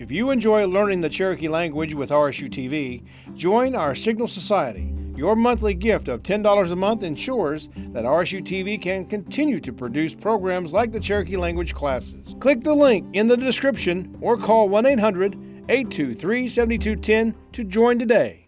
If you enjoy learning the Cherokee language with RSU TV, join our Signal Society. Your monthly gift of $10 a month ensures that RSU TV can continue to produce programs like the Cherokee language classes. Click the link in the description or call 1-800-823-7210 to join today.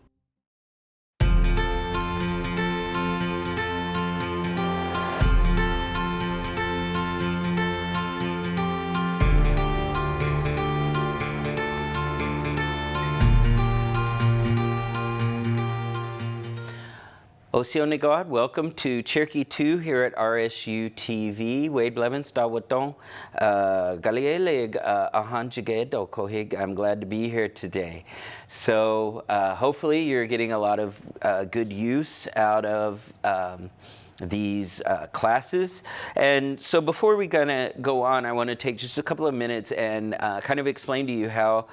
Osio Nagad, welcome to Cherokee 2 here at RSU TV. Wade Blevins, Dawaton, Galielig, Ahanjagedo, Kohig. I'm glad to be here today. So hopefully you're getting a lot of good use out of these classes. And so before we gonna go on, I want to take just a couple of minutes and kind of explain to you how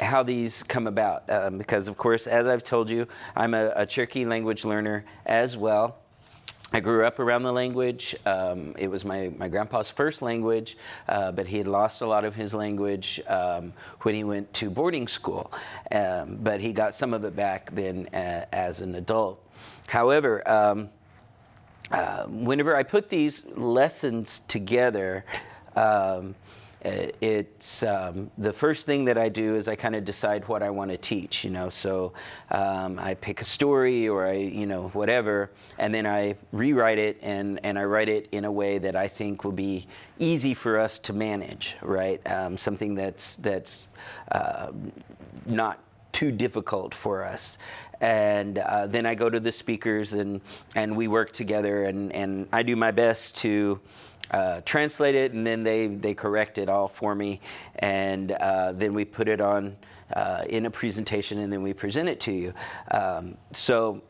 how these come about, because of course, as I've told you, I'm a Cherokee language learner as well. I grew up around the language. It was my grandpa's first language, but he had lost a lot of his language when he went to boarding school, but he got some of it back then as an adult. However, whenever I put these lessons together, it's the first thing that I do is I kind of decide what I want to teach, you know. So I pick a story or whatever, and then I rewrite it and I write it in a way that I think will be easy for us to manage, right? Something that's not too difficult for us. And then I go to the speakers and we work together and I do my best to translate it, and then they correct it all for me, and then we put it on in a presentation, and then we present it to you. So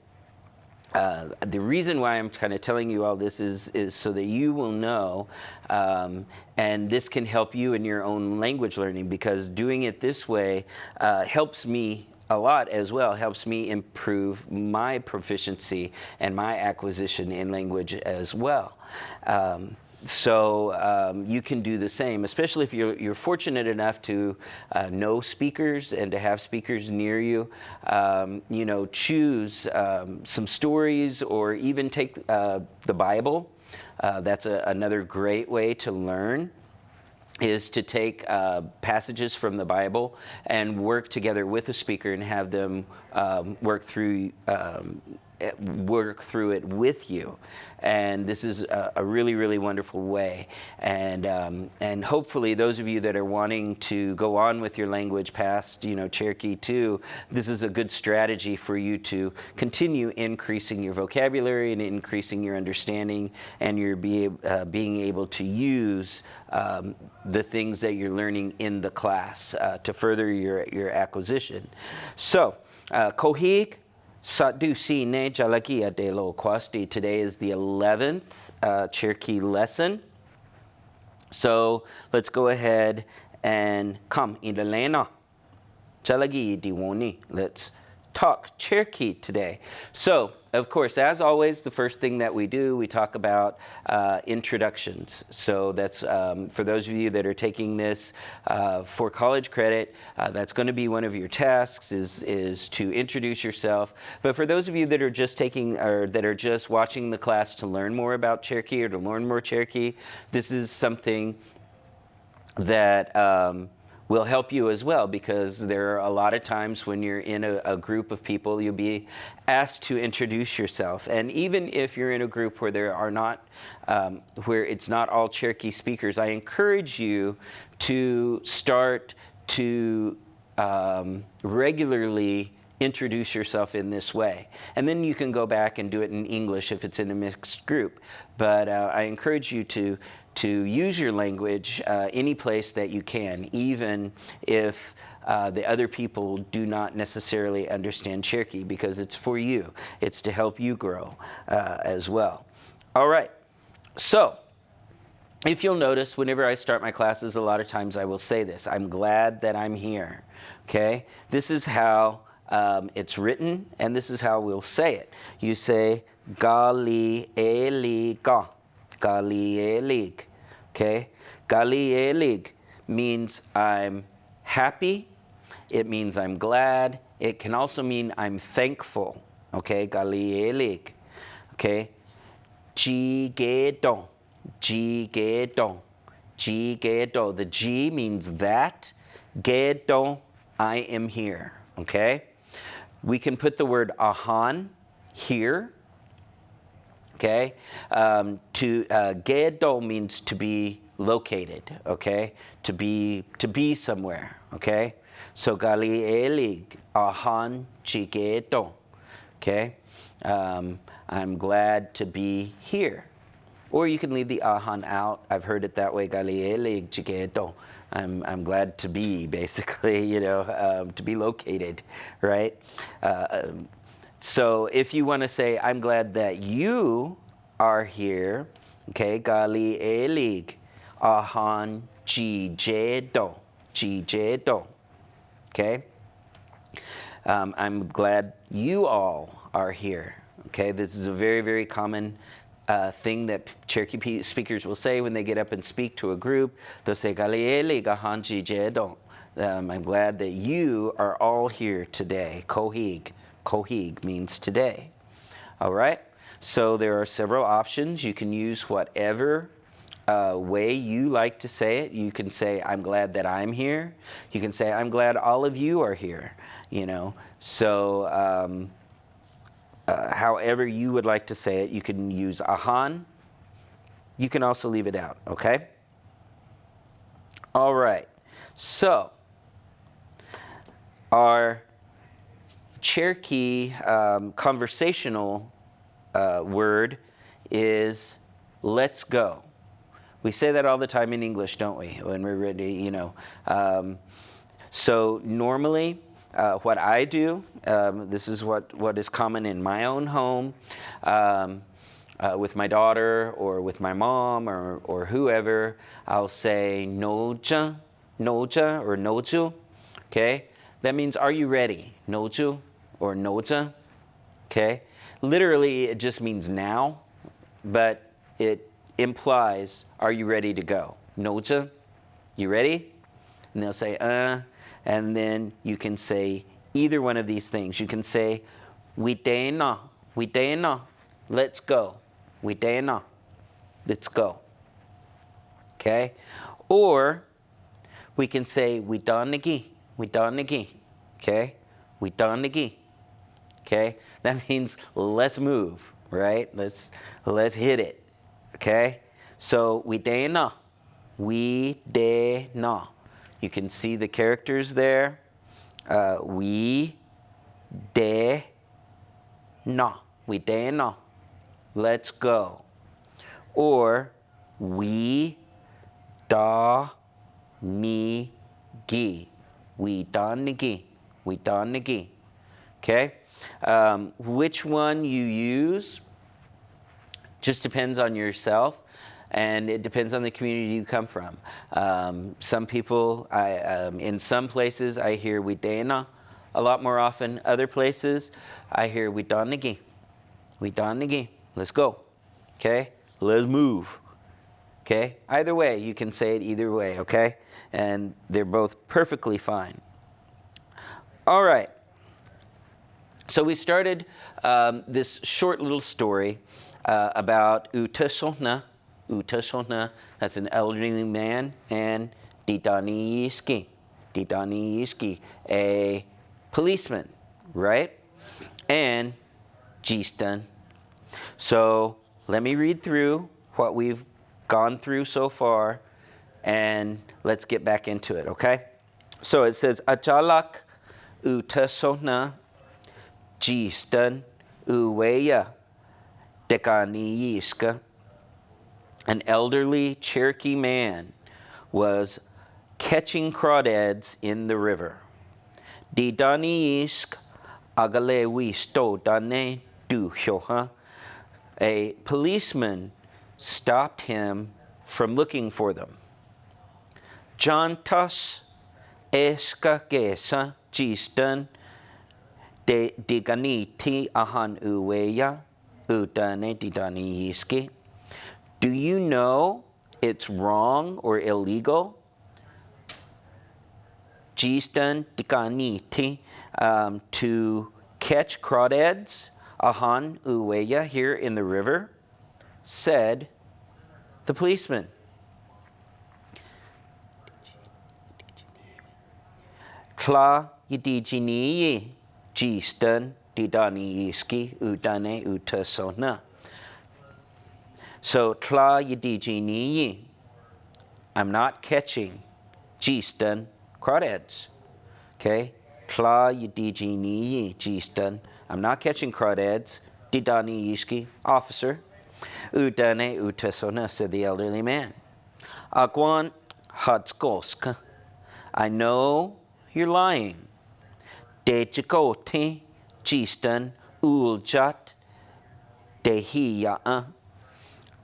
the reason why I'm kind of telling you all this is so that you will know, and this can help you in your own language learning, because doing it this way helps me a lot as well, helps me improve my proficiency and my acquisition in language as well. So you can do the same, especially if you're fortunate enough to know speakers and to have speakers near you. Choose some stories, or even take the Bible. That's another great way to learn, is to take passages from the Bible and work together with a speaker and have them work through it with you. And this is a really, really wonderful way. And hopefully those of you that are wanting to go on with your language past, Cherokee 2, this is a good strategy for you to continue increasing your vocabulary and increasing your understanding, and your being able to use the things that you're learning in the class to further your acquisition. So, Kohig Satdusi ne Jalagia de lo Kwasti. Today is the 11th Cherokee lesson. So let's go ahead and come Indalena Jalagi Diwoni. Let's talk Cherokee today. So, of course, as always, the first thing that we do, we talk about introductions. So that's for those of you that are taking this for college credit, that's going to be one of your tasks is to introduce yourself. But for those of you that are just taking, or that are just watching the class to learn more about Cherokee or to learn more Cherokee, this is something that will help you as well, because there are a lot of times when you're in a group of people, you'll be asked to introduce yourself. And even if you're in a group where there are not, where it's not all Cherokee speakers, I encourage you to start to regularly introduce yourself in this way. And then you can go back and do it in English if it's in a mixed group. But I encourage you to use your language any place that you can, even if the other people do not necessarily understand Cherokee, because it's for you. It's to help you grow as well. All right. So if you'll notice, whenever I start my classes, a lot of times I will say this: I'm glad that I'm here. Okay? This is how it's written, and this is how we'll say it. You say Gali Eliga. Gali Elig. Okay? Gali Elig means I'm happy. It means I'm glad. It can also mean I'm thankful. Okay, galielig. Okay, jigedo, jigedo, jigedo. The G means that. Gedo, I am here. Okay, we can put the word ahan here. Okay, gedo means to be located. Okay, to be somewhere. Okay, so galielig ahan jigedo. Okay, I'm glad to be here. Or you can leave the ahan out. I've heard it that way. Galielig jigedo. I'm glad to be, basically, to be located, right? So if you want to say, I'm glad that you are here, okay, galielig ahan jigedo, jigedo, okay? I'm glad you all are here. Okay, this is a very, very common thing that Cherokee speakers will say when they get up and speak to a group. They'll say, "Galieli gahanji jedo." I'm glad that you are all here today. Kohig. Kohig means today. All right. So there are several options. You can use whatever way you like to say it. You can say, I'm glad that I'm here. You can say, I'm glad all of you are here. So however you would like to say it, you can use ahan. You can also leave it out, okay? All right. So our Cherokee conversational word is let's go. We say that all the time in English, don't we? When we're ready, So normally, what I do, this is what is common in my own home, with my daughter or with my mom or whoever, I'll say noja, noja or noju, okay? That means, are you ready? Noju or noja, okay? Literally, it just means now, but it implies, are you ready to go? Noja, you ready? And they'll say, and then you can say either one of these things. You can say, we dana, let's go. We dana, let's go. Okay? Or we can say, we donagi. Okay? We donagi. Okay? That means let's move, right? Let's hit it. Okay? So we dana. You can see the characters there. We de na. Let's go. Or we da ni gi. We da ni gi. Okay? Which one you use just depends on yourself. And it depends on the community you come from. Some people, in some places, I hear widena a lot more often. Other places, I hear widanigi. Let's go. Okay? Let's move. Okay? Either way, you can say it either way, okay? And they're both perfectly fine. All right. So we started this short little story about Utashona. That's an elderly man, and Didaniiski, a policeman, right? And Jistan. So let me read through what we've gone through so far, and let's get back into it, okay? So it says, Ajalak Utasona Jistan Uweya Dekaniiska. An elderly Cherokee man was catching crawdads in the river. Didaniisk agalewi sto dane du hyoha. A policeman stopped him from looking for them. Jantas eska gesa jistan de diganiti ahan uweya udane didaniiski. Do you know it's wrong or illegal Gistan tikaniti, to catch crawdads, ahan uweya, here in the river, said the policeman. Tla yidijini gistan didani iski udane utasona. So tla yidijini, I'm not catching gistan crawdads. Okay? Tla yidijini gistan, I'm not catching crawdads. Didani iski, officer. Udane utasona, said the elderly man. Agwan hadskoska, I know you're lying. Dejikote gistan uljat dehiya.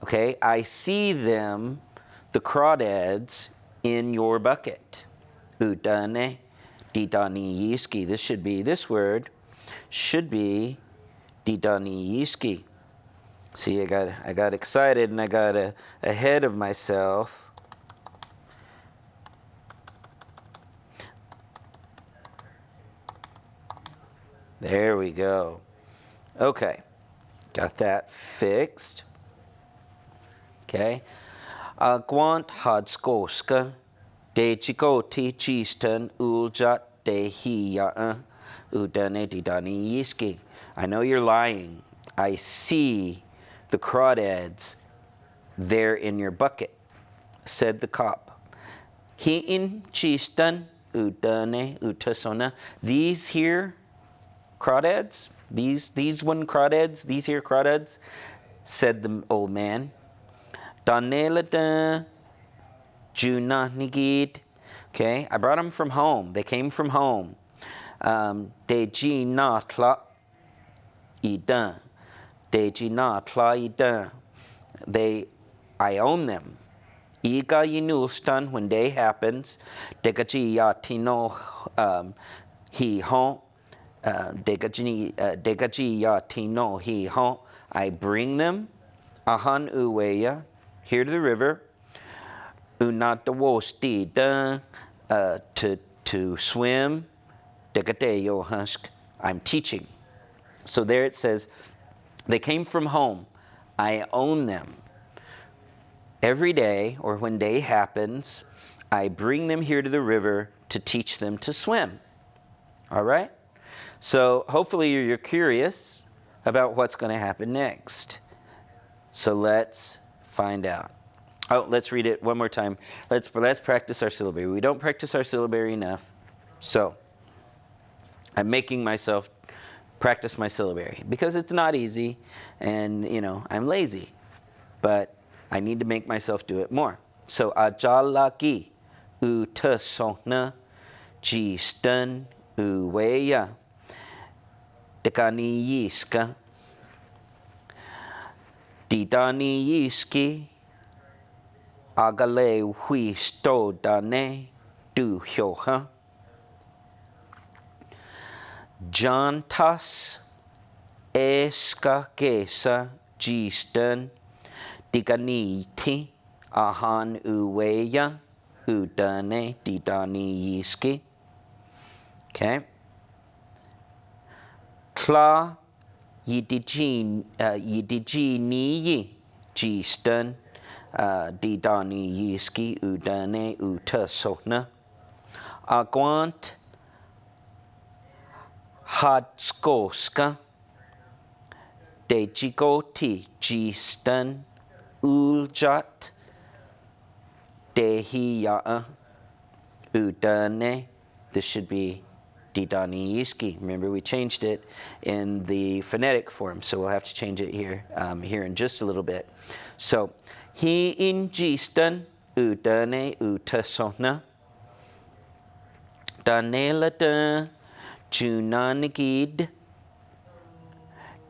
Okay, I see them, the crawdads, in your bucket. Udane didani yiski. This word should be didani yiski. See, I got excited and I got ahead of myself. There we go. Okay, got that fixed. Okay. Agwant hadskoska dejikoti chistan uljat dehiya udane didani yiski. I know you're lying. I see the crawdads there in your bucket, said the cop. He in chistan udane utasona. These here crawdads, these one crawdads, these here crawdads, said the old man. Danelada Juna Nigid. Okay, I brought them from home. They came from home. Deji na tla idan. Deji na tla idan. I own them. Iga yinulstan, when day happens. Degaji ya tino hi hon. Degaji ya tino hi hon. I bring them. Ahan uweya, here to the river. Unatawosti da, to swim. Degadeyo husk. I'm teaching. So there it says, they came from home. I own them. Every day, or when day happens, I bring them here to the river to teach them to swim. All right? So hopefully you're curious about what's going to happen next. So let's find out. Oh, let's read it one more time. Let's practice our syllabary. We don't practice our syllabary enough. So I'm making myself practice my syllabary because it's not easy and, I'm lazy. But I need to make myself do it more. So ajalaki utasona jistan uweya dekani yiska didani yiski agale huisto dane du hyoha jantas eska kesa jistan diganiti ahan uweya udane didani yiski. Okay. Kla yidiji niyi jistan didani yiski udane utasona agwant hadskoska dejigoti jistan uljat dehiya udane. This should be didani yiski. Remember, we changed it in the phonetic form, so we'll have to change it here in just a little bit. So, he in jistan udane utasona danelata junanigid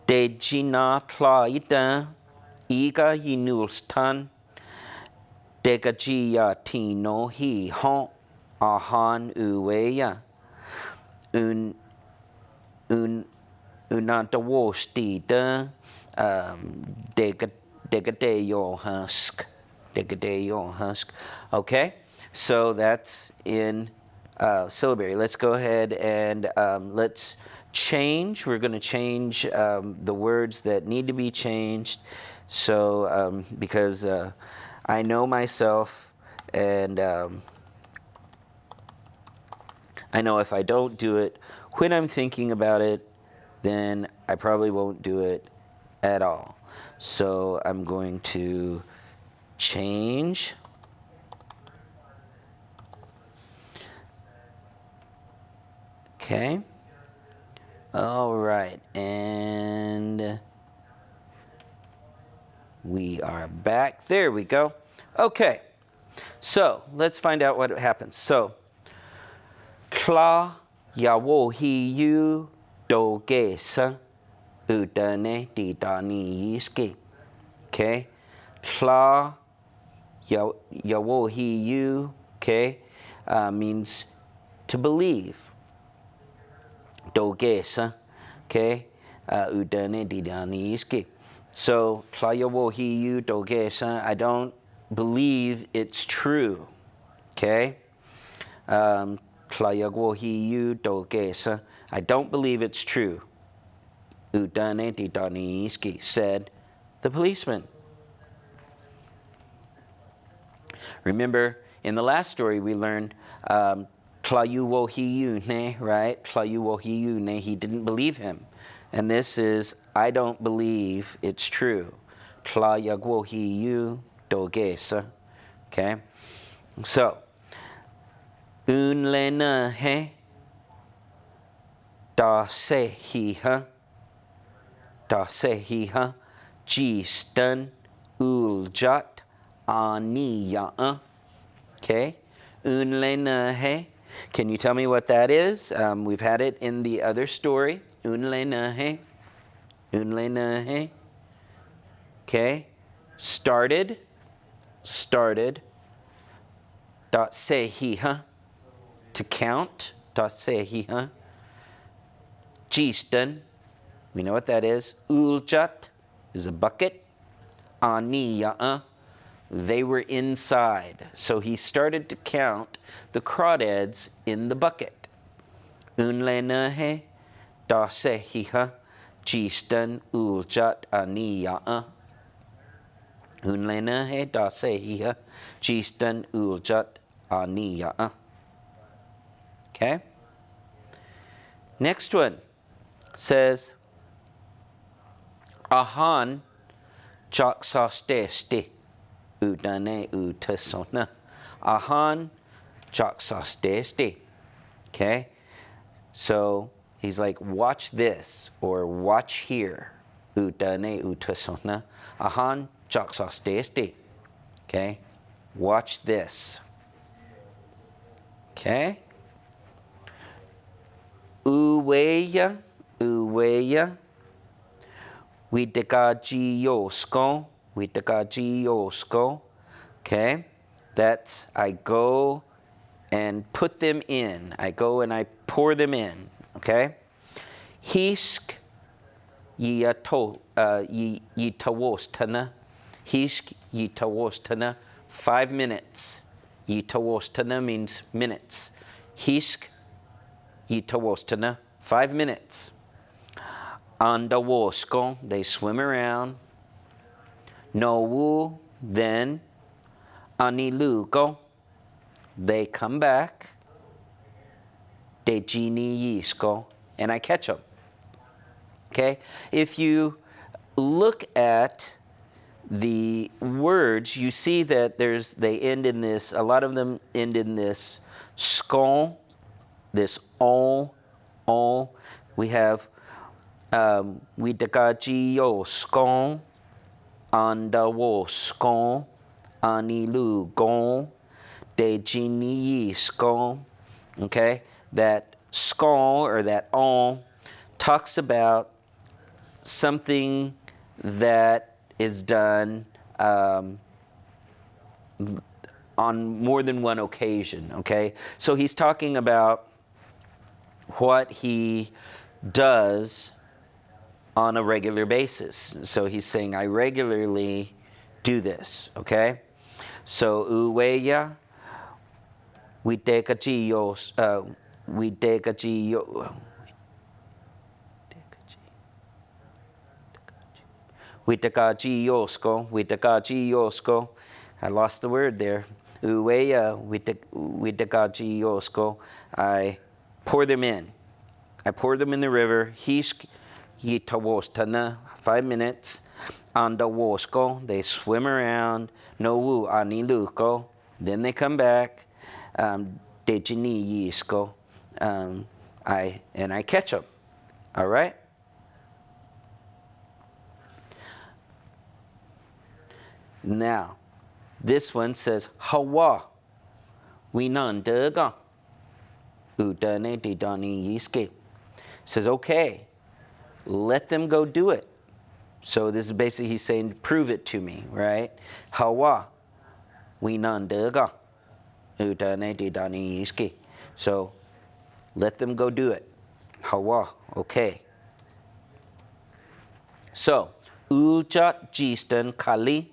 dejina tlaida iga yinulstan degajiya tino hi hon ahan uweya unantawosti da degadeyo husk. Okay, so that's in syllabary. Let's go ahead and let's change. We're going to change the words that need to be changed. So because I know myself, and I know if I don't do it when I'm thinking about it, then I probably won't do it at all. So I'm going to change. Okay. All right. And we are back. There we go. Okay. So let's find out what happens. So, Kla yawo hi yu do ge sa udane di da ni yiski. Okay. Kla yawo hi yu, okay, means to believe. Do ge sa, okay, udane di da ni yiski. So, Kla yawo hi yu do ge sa, I don't believe it's true. Okay. I don't believe it's true. Said the policeman. Remember, in the last story we learned, right? He didn't believe him. And this is, I don't believe it's true. Okay? So, Unlena he da se hi ha jistan uljat aniya. Okay, Unlena he. Can you tell me what that is? We've had it in the other story. Unlena he. Unlena he. Okay, started. Da se hi ha. To count, tasehiha. Jistan, we know what that is. Uljat is a bucket. Aniya, they were inside. So he started to count the crawdads in the bucket. Unlenahe, tasehiha. Jistan, uljat, aniya. Unlenahe, tasehiha. Jistan, uljat, aniya. Okay. Next one says, Ahan chaksastesti udane utasona. Ahan chaksastesti. Okay. So he's like, watch this or watch here. Udane utasona. Ahan chaksastesti. Okay. Watch this. Okay. Uweya, Widagajiyosko. Okay, that's I go and put them in. I go and I pour them in. Okay, Hisk yitawostana. Hisk yitawostana. 5 minutes. Yitawostana means minutes. Hisk yitawostana, 5 minutes. Andawosko, they swim around. Nowu, then. Anilugo, they come back. Dejini yisko, and I catch them. Okay? If you look at the words, you see that they end in this, a lot of them end in this skon, this on. We have widagajiyo skon, andawo skon, anilu gon, dejini skon. Okay, that skon or that on talks about something that is done on more than one occasion. Okay, so he's talking about what he does on a regular basis. So he's saying, I regularly do this, okay? So, uweya, Witekajiyos, Witekajiyo, Witekajiyosko. I lost the word there. Uweya Witekajiyosko. I pour them in. I pour them in the river. Hishk Yitawostana. 5 minutes. Andawosko. They swim around. Nowu Aniluko. Then they come back. Dejini Yisko. I catch them. All right? Now, this one says, Hawa, winan dega, udane didani yiske. Says, okay, let them go do it. So this is basically he's saying, prove it to me, right? Hawa, winan dega, udane didani yiske. So, let them go do it. Hawa, okay. So, uljat jistan kali,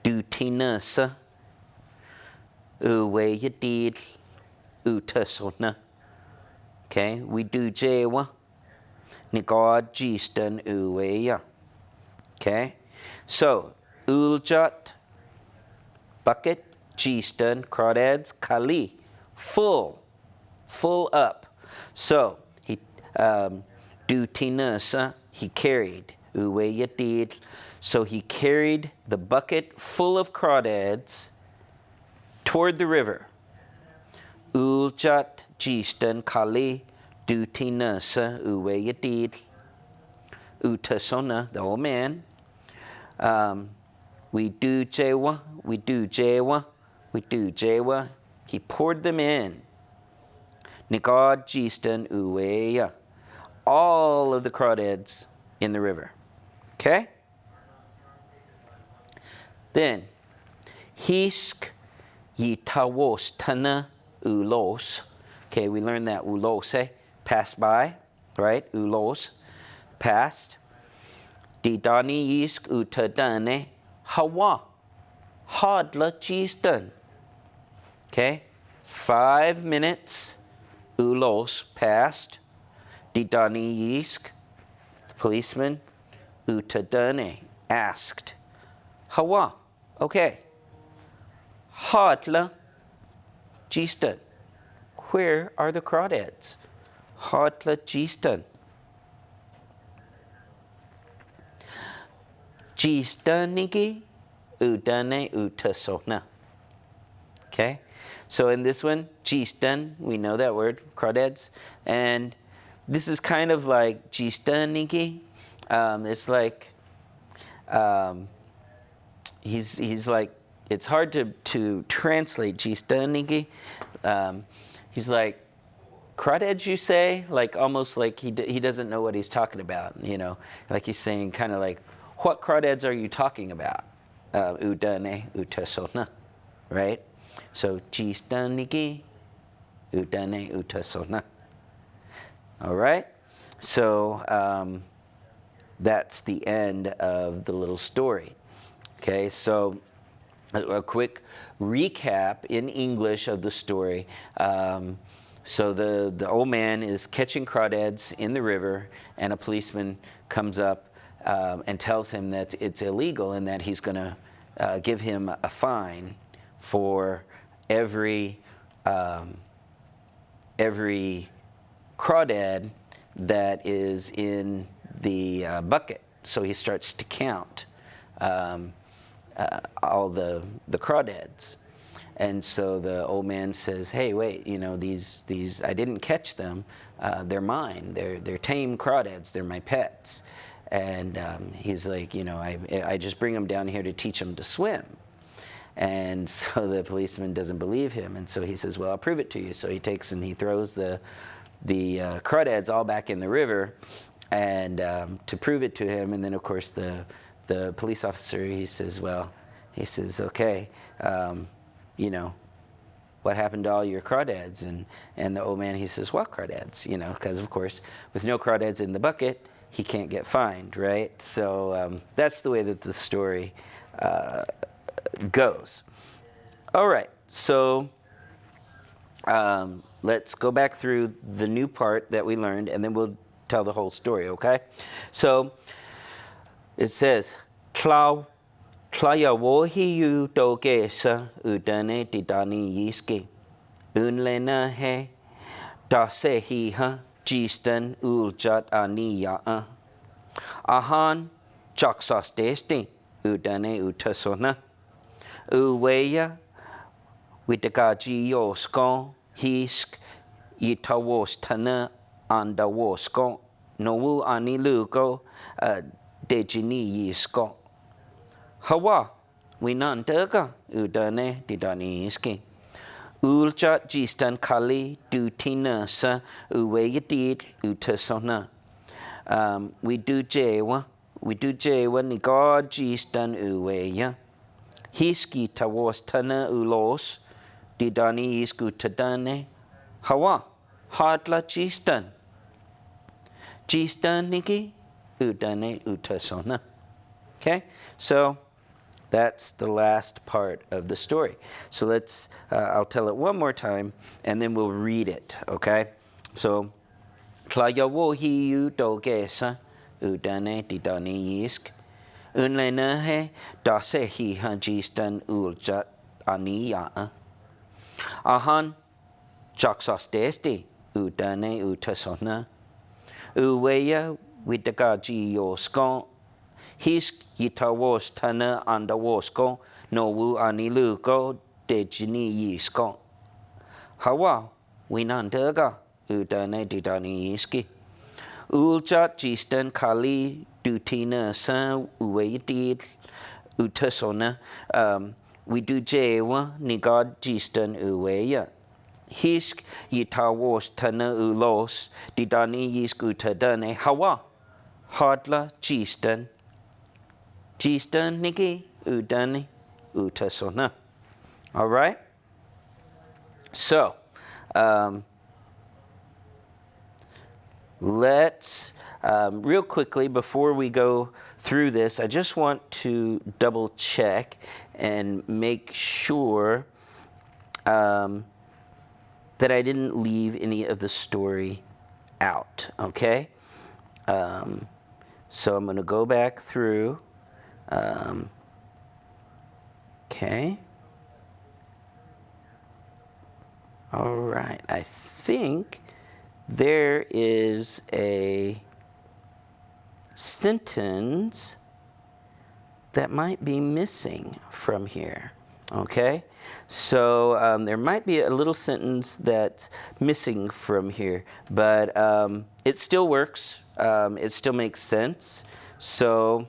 Dutinasa Uweyadid Utasona. Okay, we do Jewa Nigard Gistan Uweya. Okay, so Uljat bucket, Gistan, crawdads, Kali, full up. So he Dutinasa he carried Uweyadid. So he carried the bucket full of crawdads toward the river. Uljat jistan kali dutinasa uweyadid. Utasona, the old man. We do jewa. He poured them in. Nigad jistan uweya. All of the crawdads in the river. Okay? Then, hisk yitawos tana ulos. Okay, we learned that ulose, passed by, right? Ulos, passed. Didani yisk utadane hawa. Hadla chistan. Okay, 5 minutes. Ulos, passed. Didani yisk, the policeman. Utadane, asked. Hawa. Okay. Hadla Gistan. Where are the crawdads? Hadla Gistan. Gistanigi udane utasona. Okay. So in this one, Gistan, we know that word, crawdads. And this is kind of like Gistanigi. It's like he's like, it's hard to translate Gistanigi. He's like, crawdads, you say? Like almost like he doesn't know what he's talking about, you know? Like he's saying kind of like, what crawdads are you talking about? Udane utasona, right? So Gistanigi, udane utasona. All right? So that's the end of the little story. Okay, so a quick recap in English of the story. So the old man is catching crawdads in the river, and a policeman comes up and tells him that it's illegal and that he's going to give him a fine for every crawdad that is in the bucket. So he starts to count all the crawdads. And so the old man says, hey, wait, you know, these I didn't catch them. They're mine. They're tame crawdads. They're my pets. And he's like, you know, I just bring them down here to teach them to swim. And so the policeman doesn't believe him. And so he says, well, I'll prove it to you. So he takes and he throws the crawdads all back in the river and to prove it to him. And then, of course, the police officer, he says, okay, you know, what happened to all your crawdads? And the old man, he says, what crawdads? You know, because, of course, with no crawdads in the bucket, he can't get fined, right? So that's the way that the story goes. All right, so let's go back through the new part that we learned, and then we'll tell the whole story, okay? So it says, Tlau Tlayawohi yu dogesa udane didani yiski. Unlena he dasehi ha jistan uljat aniya. Ahan jaksas desti udane utasona. Uweya Widagaji yosko hisk yitawos tana andawosko nowu anilugo dejini yisko. Hawa winandaga udane didani iski. Uljat jistan kali dutina sa uweyadid utasona. We do jewa nigod jistan uweya. Hiski tawos tana ulos. Didani isku tadane hawa hadla jistan niki udane utasona. Okay, so that's the last part of the story. So let's I'll tell it one more time and then we'll read it. Okay, so tlayawohi yu dogesa udane didani isk unlenahe dasehi hajistan uljat aniya. Ahan jaksas desti udane utasona. Uweya widagaji yosko. Hisk yitawos tana andawosko. Nowu anilugo dejini yisko. Hawa winandaga udane didani iski. Uljat jistan kali dutina sa uweyadid utasona. We do jewa nigad jistan uweya. Hisk yitawos tana ulos didani yisk utadane hawa hadla jistan niki udani utasona. All right. So let's real quickly before we go through this, I just want to double check and make sure that I didn't leave any of the story out, okay? So I'm going to go back through. Okay. All right. I think there is a sentence that might be missing from here. Okay, so there might be a little sentence that's missing from here, but it still works. It still makes sense. So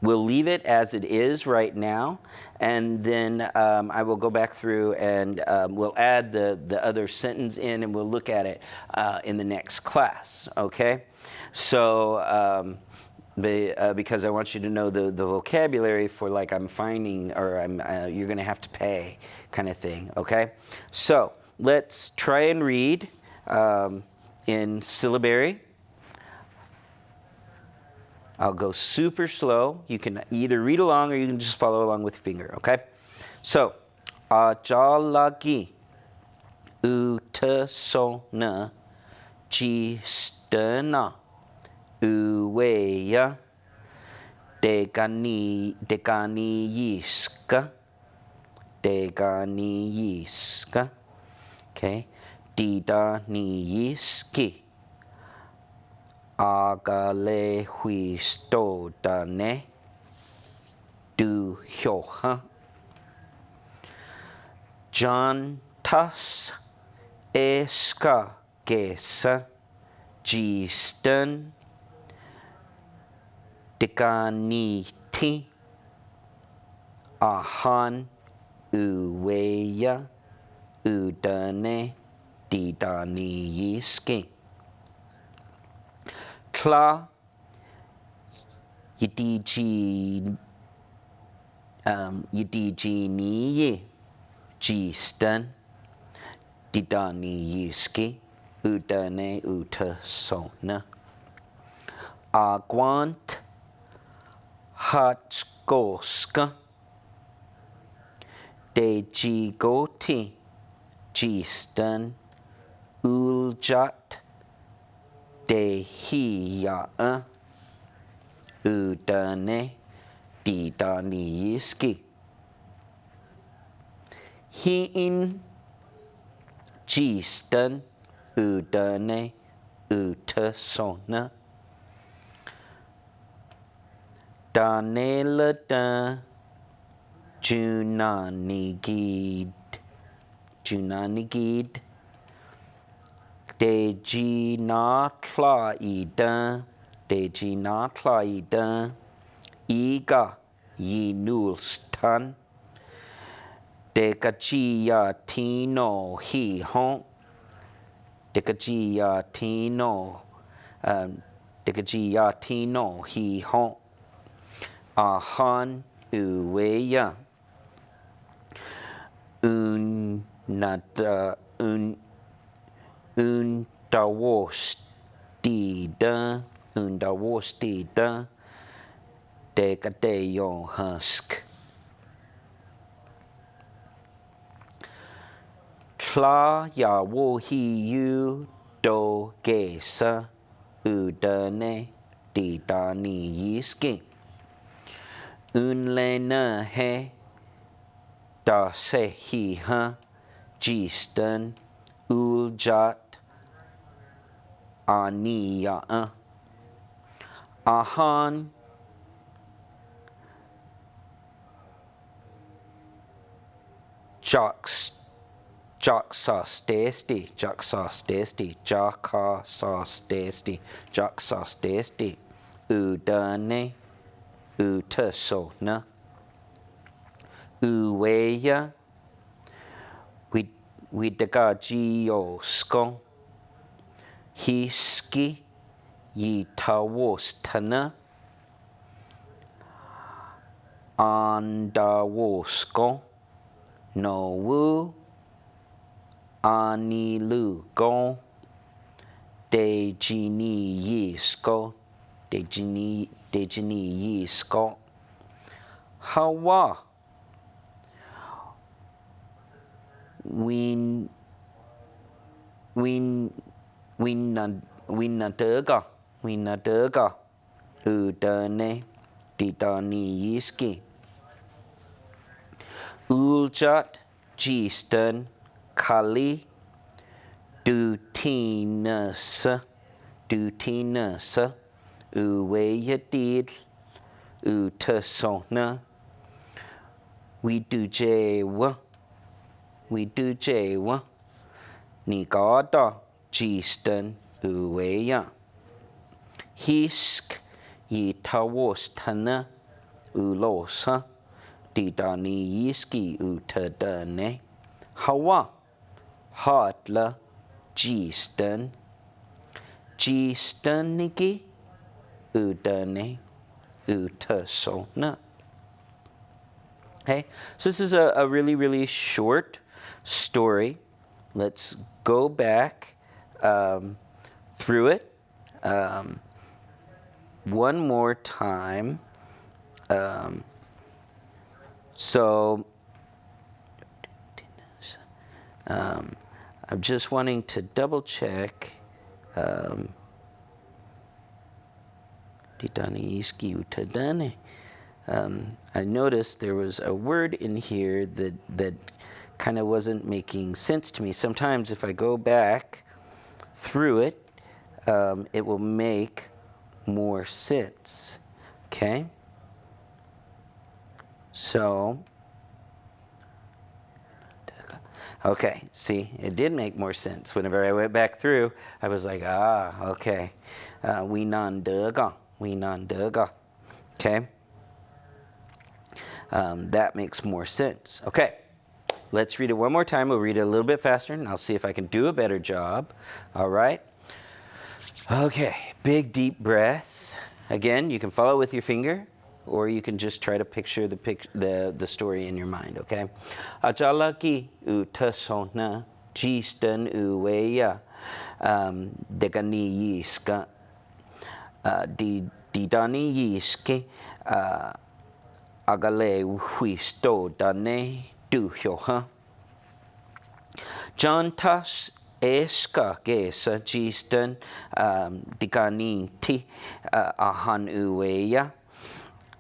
we'll leave it as it is right now, and then I will go back through and we'll add the other sentence in, and we'll look at it in the next class. Okay, so. Because I want you to know the vocabulary for like I'm finding or you're going to have to pay kind of thing, okay? So let's try and read in syllabary. I'll go super slow. You can either read along or you can just follow along with finger, okay? So, ajalagi utasona jistana uweya degani yiska, okay, didani yiski agale huisto dane du hyoha jantas eska gesa jisten Dekaniti ahan uweya udane didani yiski. Kla yidiji niye jistan didani yiski udane utasona. Agwant Hatskoska de gigoti, gistan, uljat, de hiya, udane, didaniiski. Hiin, gistan, udane, utasona. Danelada, junanigid, dejinatlaida, iga yinulstan, decajiyatino hihon, decajiyatino hihon, ahan uweya, undawostida, decadeyon husk. Tla yawohiyu do gesa, udane didani yiski. Unlena he da sehiha, gistan, uljat, aniya. Ahan jaksastesti, udane, utasona, uweya, widagajiosko, hiski, yitawostana, andawosko, nowu, anilugo, dejiniyisko, hawa, winadega, udane, didaniyiski. Uljat, gistan, kali, dutinus, uweyadid, utasona, widujewa, nigada, gistan, uweya. Hisk, yitawostana, ulosa, didaniyiski, utadane. Hawa, hatla, gistaniki, udane, utasona. Okay, so this is a really, really short story. Let's go back through it one more time. I'm just wanting to double check. I noticed there was a word in here that kind of wasn't making sense to me. Sometimes if I go back through it, it will make more sense. Okay? So, okay, see, it did make more sense. Whenever I went back through, I was like, okay. Winandega. Okay? That makes more sense. Okay, let's read it one more time. We'll read it a little bit faster, and I'll see if I can do a better job. All right? Okay, big deep breath. Again, you can follow with your finger, or you can just try to picture the story in your mind, okay? Ajalaki utasona gistan uweya degani yiska didani yiske agale huisto dane du hyo ha. John tas eska gesa jisten digani ti ahan uweya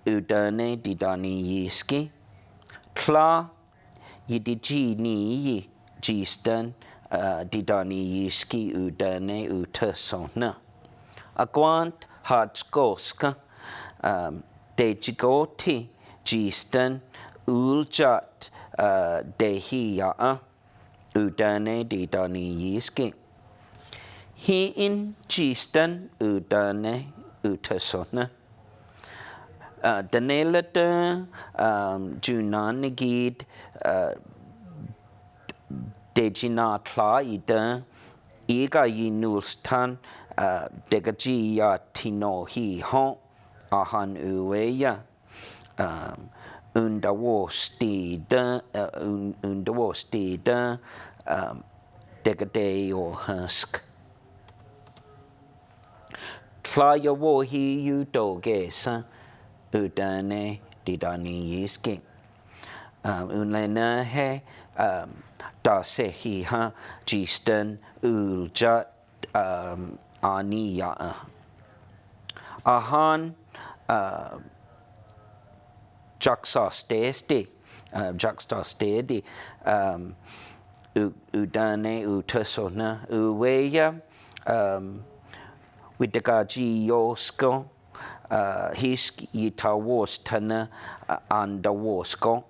udane didani yiski. Kla yidiji ni yi jisten didani yiski udane utasona. Agwant hatskoska dejigoti jisten uljat dehiya udane didani yiski. Hi in jisten udane utasona. Danelata junanigid dejina kla ida iga yinulstan degaji ya tino hi hon ahan uweya undawostida degade or husk. Kla yawo hi yu dogesa udane didani yiski. Unlena he da sehi ha jisten uljat aniya. Ahan juxtastedi udane utasona uweya widagaji yosko hisk yitawostana andawosko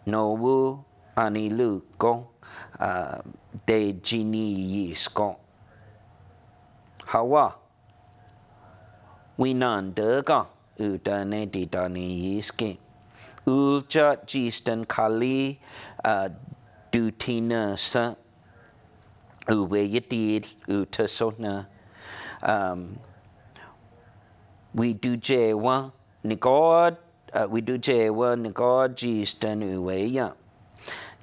nowu aniluko de jini yisko. Hawa winandega udane didani yiski. Ulja jisten kali dutina sa uweyadid utasona. We do jewa nigod jisten uweya.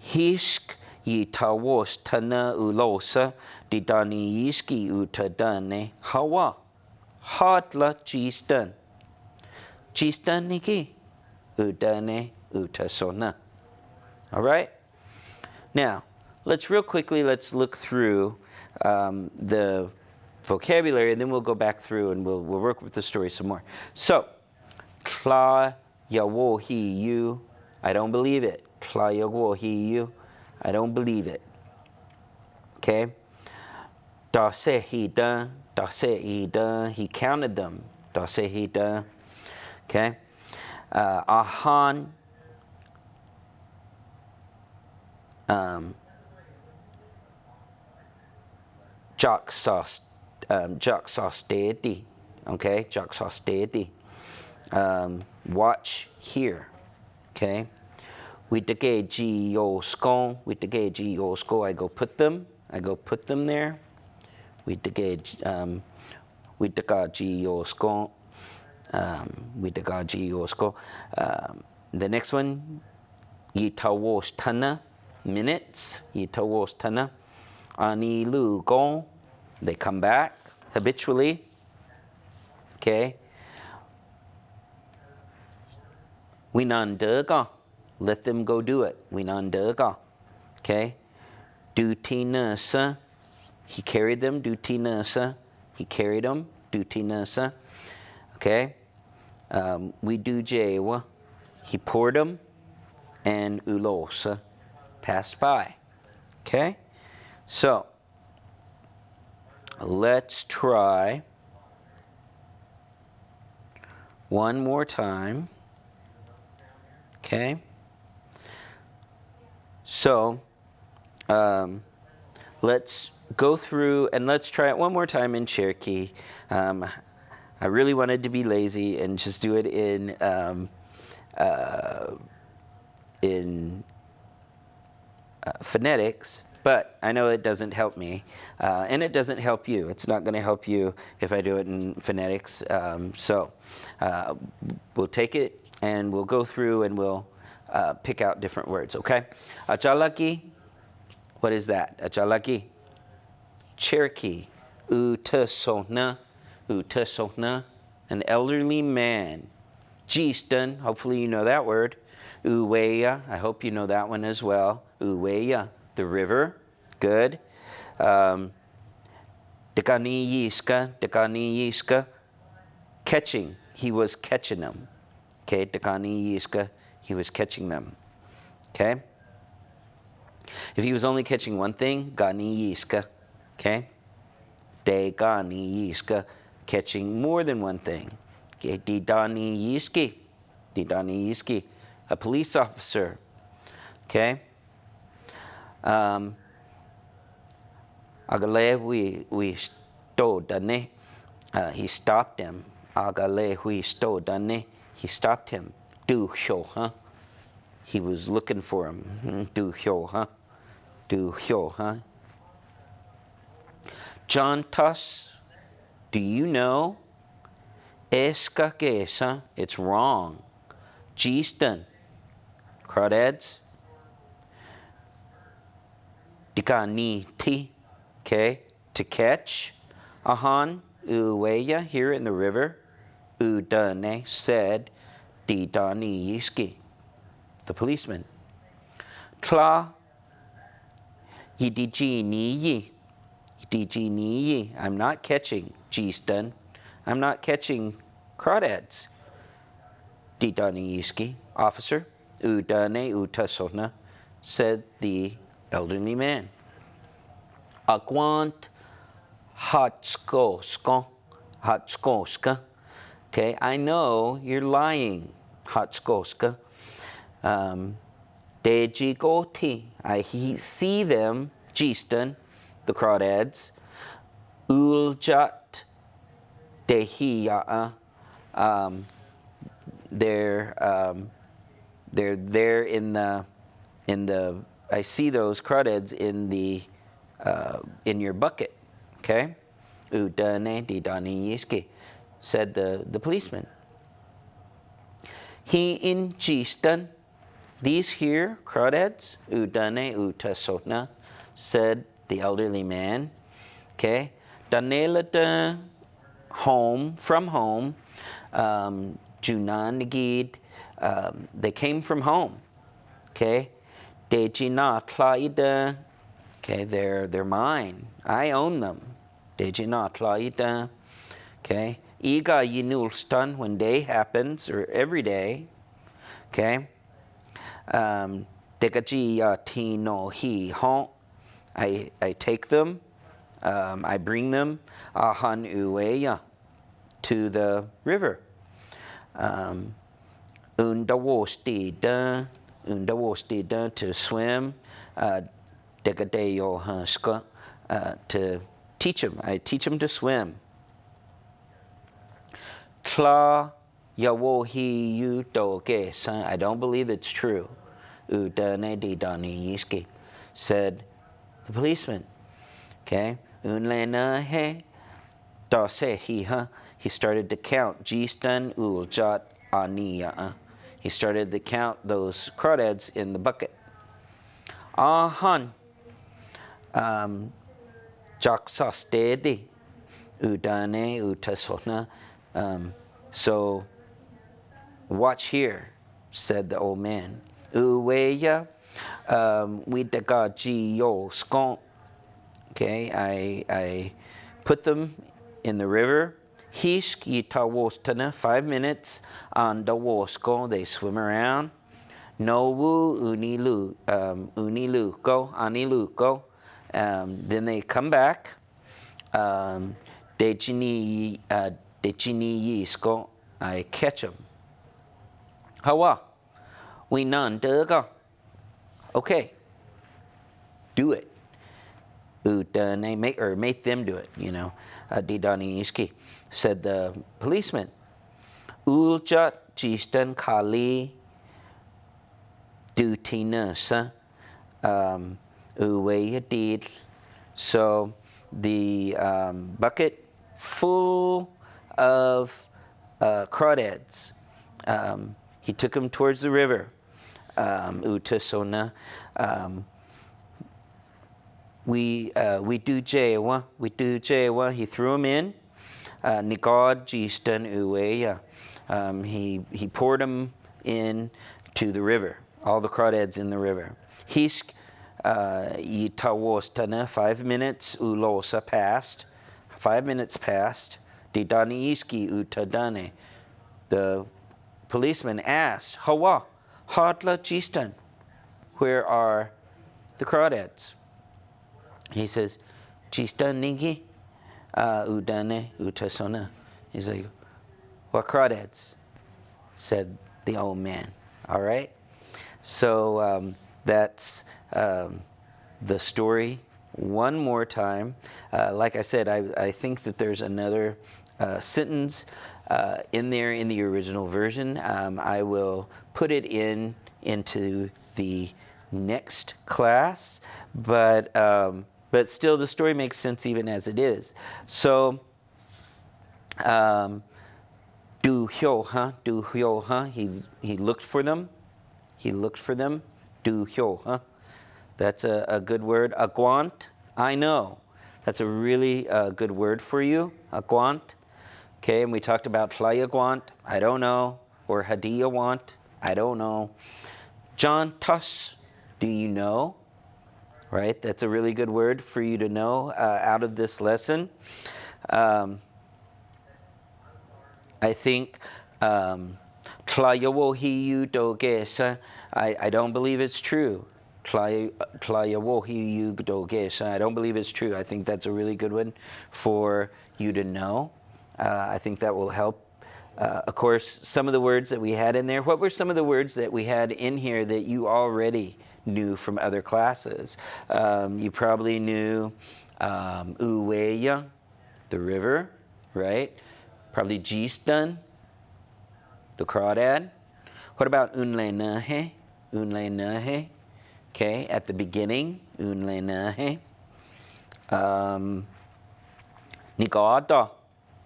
Hisk yitawos tana ulosa didani yiski utadane hawa. Hadla jisten. Jisten niki udane utasona. All right. Now, let's look through the vocabulary, and then we'll go back through and we'll work with the story some more. So, kla yawo hi you, I don't believe it. Kla yawo hi you, I don't believe it. Okay. Da se hi da, he counted them. Da se hi da. Okay. Ahan juxtastedi. Okay, juxtastedi. Watch here. Okay. Witageji yosko. I go put them there. Witagaji yosko. The next one, yitawostana, minutes. Yitawostana. Anilugo, they come back habitually. Okay. Winandega, let them go do it. Winandega. Okay. Dutinasa, he carried them. Dutinasa, he carried them. Dutinasa. Okay. We do jewa, he poured them. And ulosa, passed by. Okay. So, let's try one more time. Okay. So, let's go through and let's try it one more time in Cherokee. I really wanted to be lazy and just do it in phonetics, but I know it doesn't help me, and it doesn't help you. It's not going to help you if I do it in phonetics. So we'll take it and we'll go through and we'll pick out different words, okay? Achalaki, what is that? Achalaki. Cherokee. Utasona, an elderly man. Jisten, hopefully you know that word. Uweya, I hope you know that one as well. Uweya, the river. Good. Dekani catching. He was catching them. Okay, Dekani he was catching them. Okay? If he was only catching one thing, Gani yiska. Okay? Degani yiska, catching more than one thing. Okay, Didani yiski, a police officer. Okay? Agale we sto dane. He stopped him. Agale we sto dane. He stopped him. Du hyo, huh? He was looking for him. Du hyo, huh? Du hyo, huh? John Tuss, do you know? Eska kesa, it's wrong. Giston, crawdads. Dikani ti, okay, to catch. Ahan, uweya, here in the river. Udane said, Didani yiski, the policeman. Tla, yidiji niyi. I'm not catching Giston. I'm not catching crawdads. Didani yiski, officer. Udane utasona, said the elderly man. Aguant hatskoska. Okay, I know you're lying, hatskoska. Deji goti. I see them, Giston, the crawdads. Uljat dehiya. They're there in the. I see those crawdads in your bucket. Okay. Udane didani yiski, said the policeman. He in Giston, these here crawdads, udane utasona, said the elderly man. Okay. Danelata, home, from home. Junanagid, they came from home. Okay. Dejina tlaida, okay, they're mine. I own them. Dejina tlaida, okay. Iga yinulstan, when day happens, or every day. Okay. Degaji tino hi hon, I take them. I bring them ahan ueya, to the river. Undawostida, to swim. Degadeyo haska, to teach them. I teach them to swim. Tla yawohi yu doge, I don't believe it's true. Udane didani yiski, said the policeman. Okay. Unlena he dase he started to count. Gistan uljat aniya. He started to count those crawdads in the bucket. Ahan jaksastedi udane utasona. So watch here, said the old man. Uweya widagaji yo skon. Okay, I put them in the river. Hisk yitawostana, 5 minutes. Andawosko, they swim around. Nowu aniluko. Then they come back. Dejini yisko, I catch them. Hawa, we none dega. Okay, do it. Make them do it, you know. Didani iski, said the policeman. Uljat Gistan Kali Dutinasa Uweya did. So the bucket full of crawdads. He took them towards the river. Utasona. We do jewa. He threw them in. Nigod Gistan Uweya. He poured them in to the river. All the crawdads in the river. Hisk itawostana, 5 minutes ulosa passed. 5 minutes passed. Didani iski utadane. The policeman asked, Hawa, hadla chistan, where are the crawdads? He says, Chistan ningi udane utasona. He's like, what crawdads? Said the old man. All right? So that's the story one more time. Like I said, I think that there's another sentence in there in the original version. I will put it into the next class, but still the story makes sense even as it is. So, du hyo ha, he looked for them. He looked for them. Du hyo ha. That's a good word. Aguant, I know. That's a really good word for you. Aguant. Okay, and we talked about tlayagwant, I don't know, or hadiyawant, I don't know. John Tuss, do you know? Right, that's a really good word for you to know out of this lesson. I think tlayawohiyu dogesa, I don't believe it's true. Tlayawohiyu dogesa, I don't believe it's true. I think that's a really good one for you to know. I think that will help. Of course, some of the words that we had in there, what were some of the words that we had in here that you already knew from other classes? You probably knew Uweya, the river, right? Probably Jistan, the crawdad. What about Unlenahe? Unlenahe, okay, at the beginning, Unlenahe. Nigada,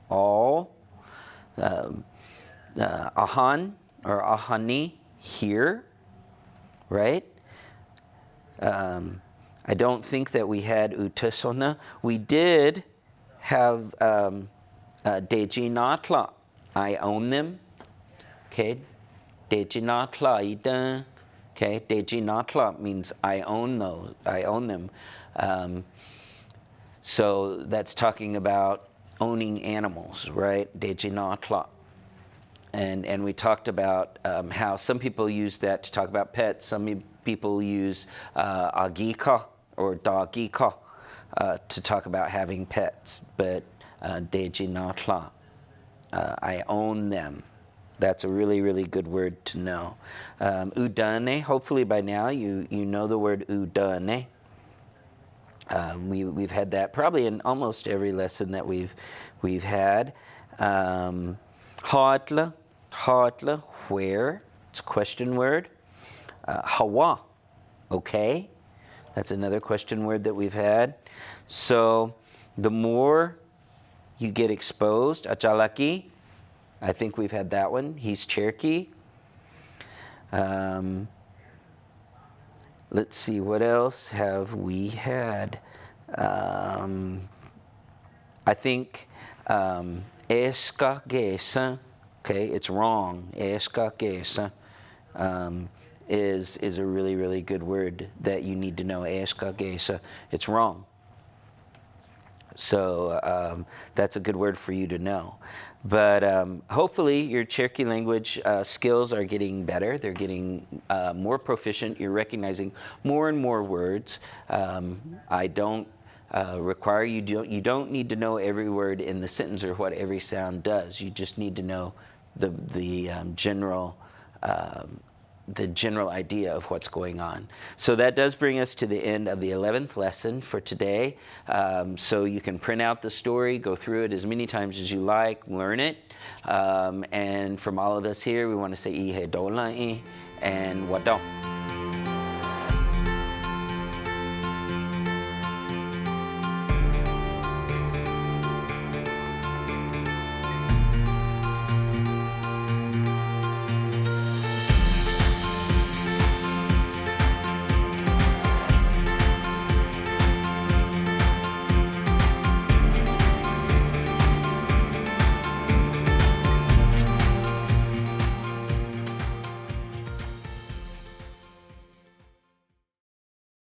all. Ahan or ahani, here, right? I don't think that we had utasona. We did have dejinatla, I own them. Okay, dejinatla ida. Okay, dejinatla means I own those. I own them. So that's talking about owning animals, right? Dejinatla. And we talked about how some people use that to talk about pets. Some people use agika or dogika to talk about having pets. But dejinatla, I own them. That's a really, really good word to know. Udane, hopefully by now you know the word udane. We've had that probably in almost every lesson that we've had. Hadla, where? It's a question word. Hawa, okay. That's another question word that we've had. So the more you get exposed, Achalaki, I think we've had that one. He's Cherokee. Let's see, what else have we had? I think Eska Gesa, okay, it's wrong. Eska Gesa is a really, really good word that you need to know. Eska Gesa, it's wrong. So that's a good word for you to know. But hopefully your Cherokee language skills are getting better. They're getting more proficient. You're recognizing more and more words. I don't require you don't need to know every word in the sentence or what every sound does. You just need to know the general idea of what's going on. So that does bring us to the end of the 11th lesson for today. So you can print out the story, go through it as many times as you like, learn it. And from all of us here, we want to say ihe dolai and wadong.